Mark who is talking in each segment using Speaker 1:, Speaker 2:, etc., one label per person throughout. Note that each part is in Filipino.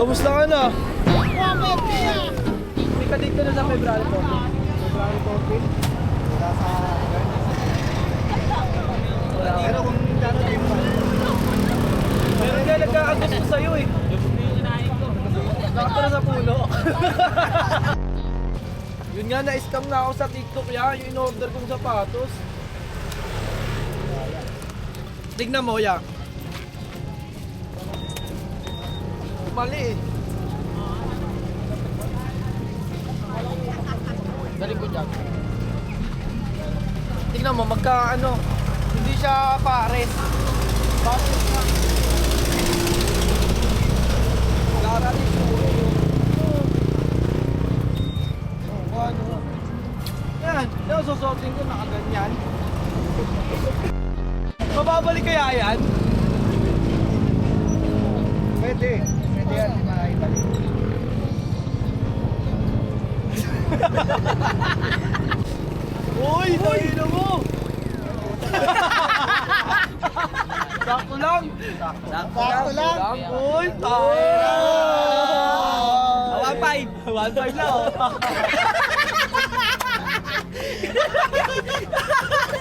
Speaker 1: Kamusta ka na?
Speaker 2: May kadate ka na sa February 14.
Speaker 3: February 14. Wala sa... Pero kung gano'n din pa.
Speaker 1: Meron kaya nagkakagusto sa'yo eh.
Speaker 2: Nakatara sa puno.
Speaker 1: Yun nga, na-scam na ako sa TikTok ya, yung in-order kong sapatos. Tignan mo ya. Mali eh.
Speaker 2: Galing ko dyan.
Speaker 1: Tignan mo, magka-ano. Hindi siya pares. Pares na. Lara rin siya. Ano? Yan, yung susuotin ko nakaganyan. Mababalik kaya yan?
Speaker 3: Pwede. Pwede yan. Di ba? Ibalik.
Speaker 1: Uy, tayo mo! Sakto lang!
Speaker 3: Sakto lang.
Speaker 1: Uy, tayo!
Speaker 2: 1.5. 1.5 na oh.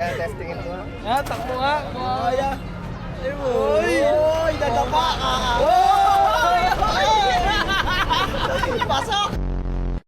Speaker 3: Kaya testingin ko.
Speaker 1: Ah, takbo nga! Kaya!
Speaker 3: Uy! Uy! Nadapa ka!
Speaker 1: Uy!
Speaker 3: Pasok!